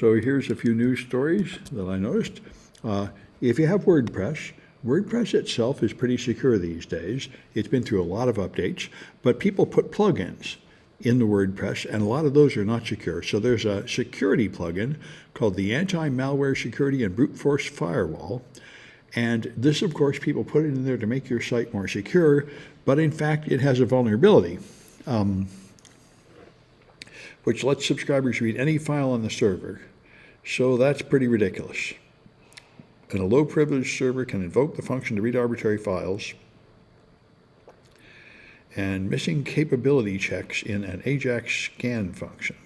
So here's a few news stories that I noticed. If you have WordPress, WordPress itself is pretty secure these days. It's been through a lot of updates, but people put plugins in the WordPress, and a lot of those are not secure. So there's a security plugin called the Anti-Malware Security and Brute Force Firewall. And this, of course, people put it in there to make your site more secure, but in fact, it has a vulnerability, which lets subscribers read any file on the server. So that's pretty ridiculous. And a low-privileged server can invoke the function to read arbitrary files, and missing capability checks in an AJAX scan function.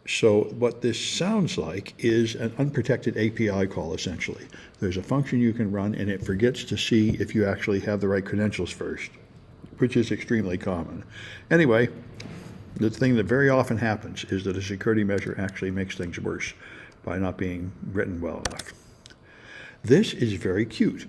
So what this sounds like is an unprotected API call, essentially. There's a function you can run, and it forgets to see if you actually have the right credentials first, which is extremely common. Anyway, the thing that very often happens is that a security measure actually makes things worse by not being written well enough. This is very cute.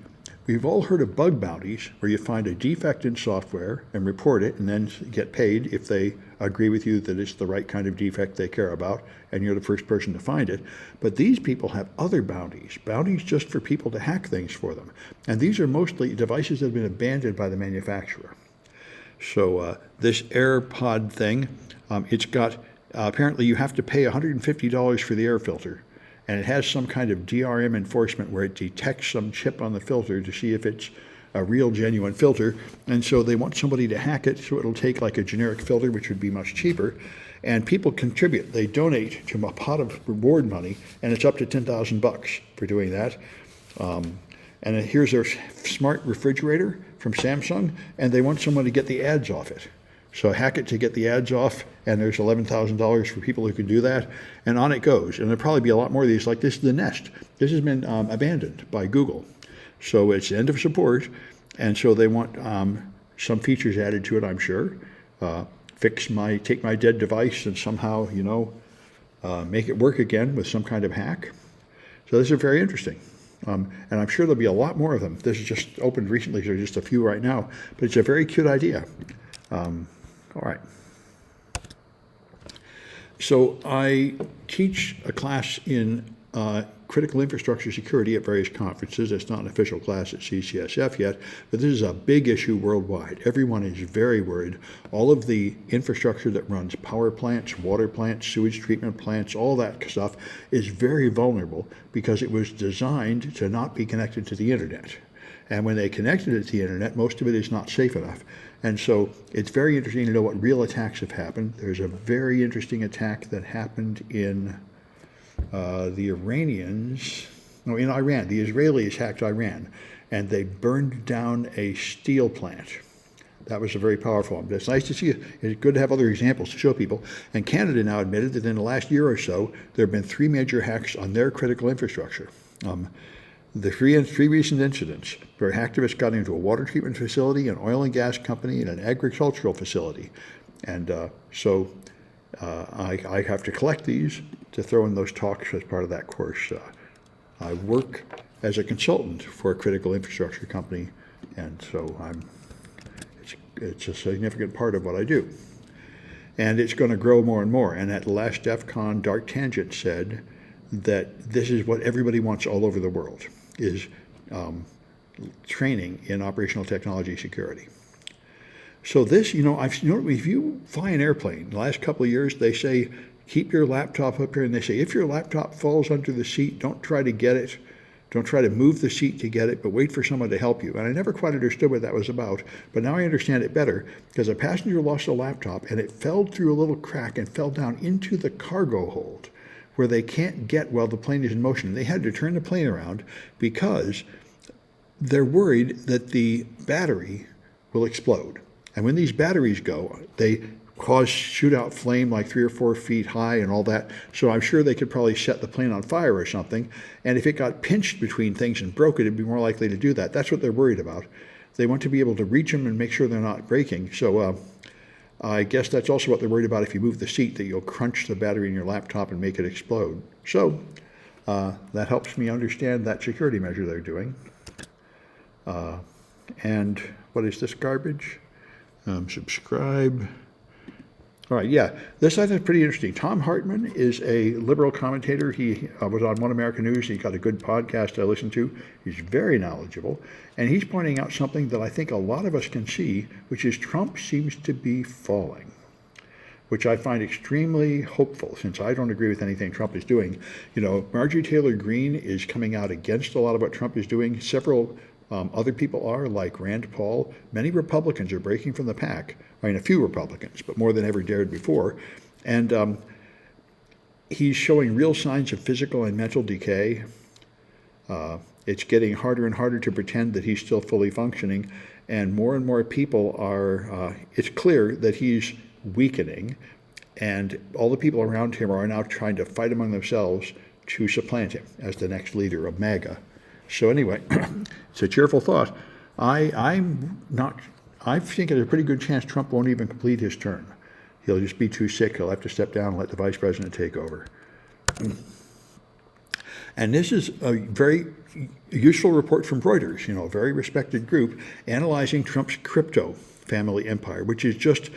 We've all heard of bug bounties, where you find a defect in software and report it and then get paid if they agree with you that it's the right kind of defect they care about and you're the first person to find it. But these people have other bounties just for people to hack things for them. And these are mostly devices that have been abandoned by the manufacturer. So this AirPod thing, it's got, apparently you have to pay $150 for the air filter. And it has some kind of DRM enforcement where it detects some chip on the filter to see if it's a real, genuine filter. And so they want somebody to hack it, so it'll take like a generic filter, which would be much cheaper. And people contribute. They donate to a pot of reward money, and it's up to $10,000 for doing that. And here's their smart refrigerator from Samsung, and they want someone to get the ads off it. So hack it to get the ads off, and there's $11,000 for people who can do that, and on it goes. And there'll probably be a lot more of these, like this is the Nest. This has been abandoned by Google. So it's end of support, and so they want some features added to it, I'm sure. Take my dead device and somehow, make it work again with some kind of hack. So this is very interesting. And I'm sure there'll be a lot more of them. This is just opened recently, so there's just a few right now, but it's a very cute idea. All right. So I teach a class in critical infrastructure security at various conferences. It's not an official class at CCSF yet, but this is a big issue worldwide. Everyone is very worried. All of the infrastructure that runs power plants, water plants, sewage treatment plants, all that stuff is very vulnerable because it was designed to not be connected to the internet. And when they connected it to the internet, most of it is not safe enough. And so it's very interesting to know what real attacks have happened. There's a very interesting attack that happened in in Iran. The Israelis hacked Iran, and they burned down a steel plant. That was a very powerful one. But it's nice to see. It's good to have other examples to show people. And Canada now admitted that in the last year or so, there have been 3 major hacks on their critical infrastructure. The three recent incidents where hacktivists got into a water treatment facility, an oil and gas company, and an agricultural facility. And so I have to collect these to throw in those talks as part of that course. I work as a consultant for a critical infrastructure company, and so it's a significant part of what I do. And it's going to grow more and more. And at the last DEF CON, Dark Tangent said that this is what everybody wants all over the world, is training in operational technology security. So this, if you fly an airplane, the last couple of years, they say, keep your laptop up here, and they say, if your laptop falls under the seat, don't try to get it. Don't try to move the seat to get it, but wait for someone to help you. And I never quite understood what that was about, but now I understand it better, because a passenger lost a laptop, and it fell through a little crack and fell down into the cargo hold, where they can't get while the plane is in motion. They had to turn the plane around because they're worried that the battery will explode. And when these batteries go, they cause shoot-out flame like 3 or 4 feet high and all that. So I'm sure they could probably set the plane on fire or something. And if it got pinched between things and broke it'd be more likely to do that. That's what they're worried about. They want to be able to reach them and make sure they're not breaking. So I guess that's also what they're worried about if you move the seat, that you'll crunch the battery in your laptop and make it explode. So that helps me understand that security measure they're doing. And what is this garbage? Subscribe. All right, yeah. This I think is pretty interesting. Tom Hartman is a liberal commentator. He was on One American News. He's got a good podcast I listen to. He's very knowledgeable. And he's pointing out something that I think a lot of us can see, which is Trump seems to be falling, which I find extremely hopeful since I don't agree with anything Trump is doing. You know, Marjorie Taylor Greene is coming out against a lot of what Trump is doing. Several other people are, like Rand Paul. Many Republicans are breaking from the pack. I mean, a few Republicans, but more than ever dared before. And he's showing real signs of physical and mental decay. It's getting harder and harder to pretend that he's still fully functioning. And more people are, it's clear that he's weakening. And all the people around him are now trying to fight among themselves to supplant him as the next leader of MAGA. So anyway, it's a cheerful thought. I think there's a pretty good chance Trump won't even complete his term. He'll just be too sick. He'll have to step down and let the vice president take over. And this is a very useful report from Reuters, a very respected group, analyzing Trump's crypto family empire, which is just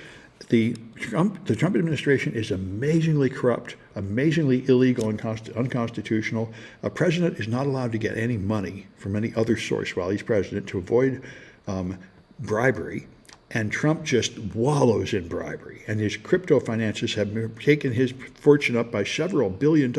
the Trump administration is amazingly corrupt, amazingly illegal and unconstitutional. A president is not allowed to get any money from any other source while he's president to avoid bribery. And Trump just wallows in bribery. And his crypto finances have taken his fortune up by several $billion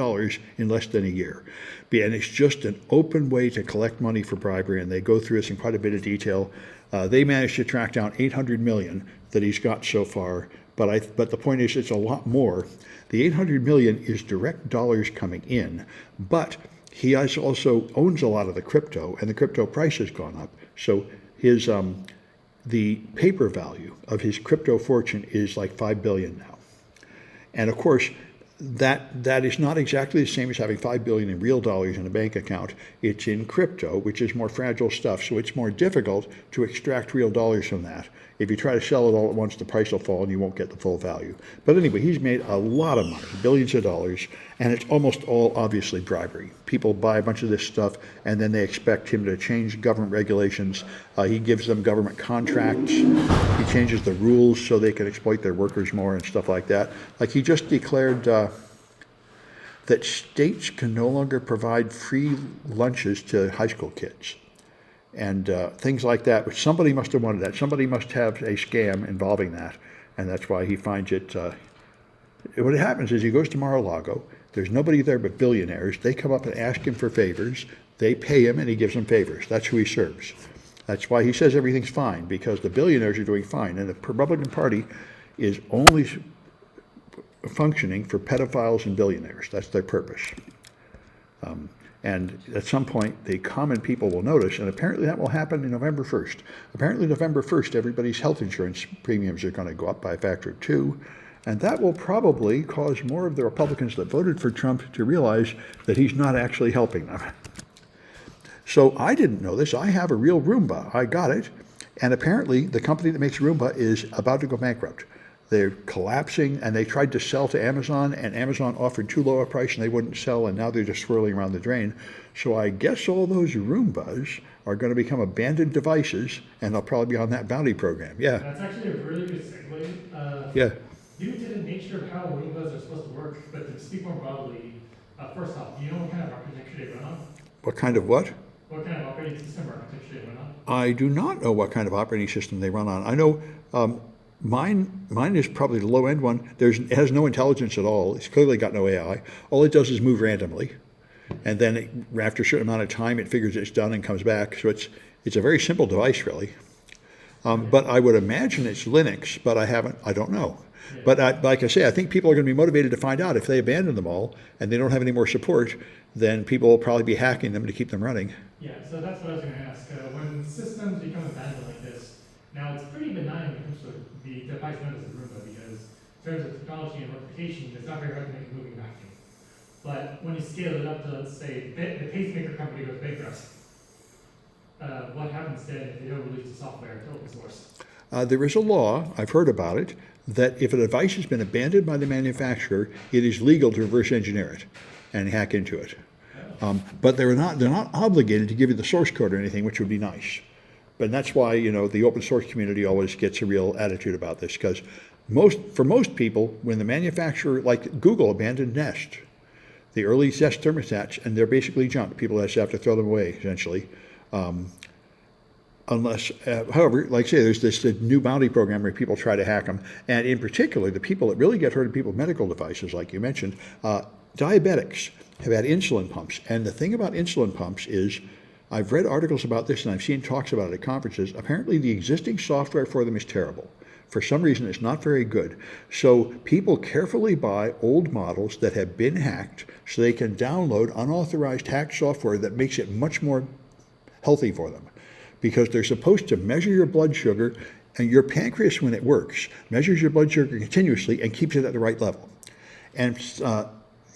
in less than a year. And it's just an open way to collect money for bribery. And they go through this in quite a bit of detail. They managed to track down $800 million that he's got so far. But the point is, it's a lot more. The $800 million is direct dollars coming in. But he also owns a lot of the crypto, and the crypto price has gone up. So his the paper value of his crypto fortune is like $5 billion now. And of course, that is not exactly the same as having $5 billion in real dollars in a bank account. It's in crypto, which is more fragile stuff, so it's more difficult to extract real dollars from that. If you try to sell it all at once, the price will fall and you won't get the full value. But anyway, he's made a lot of money, billions of dollars, and it's almost all obviously bribery. People buy a bunch of this stuff and then they expect him to change government regulations. He gives them government contracts. He changes the rules so they can exploit their workers more and stuff like that. Like he just declared that states can no longer provide free lunches to high school kids. And things like that, which somebody must have wanted that. Somebody must have a scam involving that, and that's why he finds it. What happens is he goes to Mar-a-Lago. There's nobody there but billionaires. They come up and ask him for favors. They pay him, and he gives them favors. That's who he serves. That's why he says everything's fine, because the billionaires are doing fine, and the Republican Party is only functioning for pedophiles and billionaires. That's their purpose. And at some point, the common people will notice, and apparently that will happen in November 1st. Apparently November 1st, everybody's health insurance premiums are going to go up by a factor of 2, and that will probably cause more of the Republicans that voted for Trump to realize that he's not actually helping them. So I didn't know this. I have a real Roomba. I got it, and apparently the company that makes Roomba is about to go bankrupt. They're collapsing, and they tried to sell to Amazon, and Amazon offered too low a price, and they wouldn't sell, and now they're just swirling around the drain. So I guess all those Roombas are going to become abandoned devices, and they'll probably be on that bounty program. Yeah. That's actually a really good segue. Yeah. Due to the nature of how Roombas are supposed to work, but to speak more broadly, first off, do you know what kind of architecture they run on? What kind of what? What kind of operating system or architecture they run on? I do not know what kind of operating system they run on. I know mine is probably the low-end one. It has no intelligence at all. It's clearly got no AI. All it does is move randomly. And then after a certain amount of time, it figures it's done and comes back. So it's a very simple device, really. But I would imagine it's Linux, but I don't know. Yeah. But like I say, I think people are going to be motivated to find out if they abandon them all and they don't have any more support, then people will probably be hacking them to keep them running. Yeah, so that's what I was going to ask. When systems become abandoned like this, now it's pretty benign when it comes to the device known as a Roomba, because in terms of technology and replication, it's not very hard to make a moving vacuum. But when you scale it up to, let's say, the pacemaker company goes bankrupt, what happens then if they don't release the software to open source? There is a law, I've heard about it, that if a device has been abandoned by the manufacturer, it is legal to reverse engineer it and hack into it. But they're not obligated to give you the source code or anything, which would be nice. But that's why, the open source community always gets a real attitude about this, because For most people, when the manufacturer, like Google, abandoned Nest, the early Nest thermostats, and they're basically junk. People just have to throw them away, essentially. Unless, however, like I say, there's this new bounty program where people try to hack them. And in particular, the people that really get hurt are people with medical devices, like you mentioned. Diabetics have had insulin pumps. And the thing about insulin pumps is, I've read articles about this and I've seen talks about it at conferences. Apparently, the existing software for them is terrible. For some reason, it's not very good. So people carefully buy old models that have been hacked so they can download unauthorized hacked software that makes it much more healthy for them. Because they're supposed to measure your blood sugar, and your pancreas, when it works, measures your blood sugar continuously and keeps it at the right level. And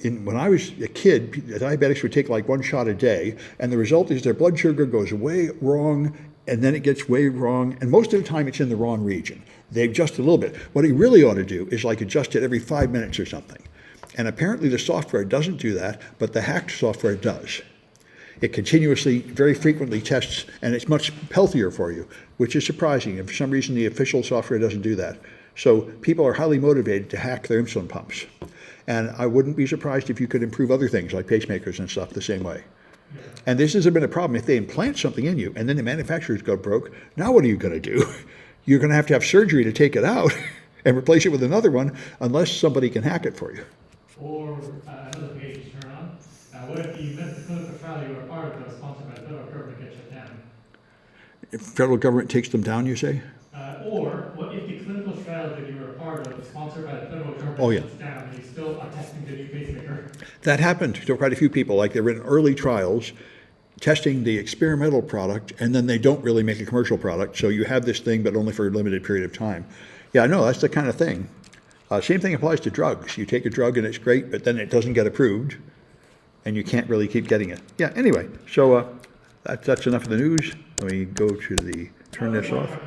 when I was a kid, diabetics would take like one shot a day, and the result is their blood sugar goes way wrong, and then it gets way wrong, and most of the time it's in the wrong region. They adjust a little bit. What he really ought to do is like adjust it every 5 minutes or something. And apparently the software doesn't do that, but the hacked software does. It continuously, very frequently tests, and it's much healthier for you, which is surprising. And for some reason, the official software doesn't do that. So people are highly motivated to hack their insulin pumps. And I wouldn't be surprised if you could improve other things like pacemakers and stuff the same way. And this has been a problem. If they implant something in you and then the manufacturers go broke, now what are you going to do? You're going to have surgery to take it out and replace it with another one unless somebody can hack it for you. Or another page to turn on. What if the clinical trial you were a part of that was sponsored by the federal government gets shut down? If the federal government takes them down, you say? Or what if the clinical trial that you were a part of, sponsored by the federal government, Oh, yeah. shuts down and you still are testing the new pacemaker? That happened to quite a few people. Like they were in early trials testing the experimental product, and then they don't really make a commercial product. So you have this thing, but only for a limited period of time. Yeah, no, that's the kind of thing. Same thing applies to drugs. You take a drug and it's great, but then it doesn't get approved, and you can't really keep getting it. Yeah, anyway, so that's enough of the news. Let me go to turn this off.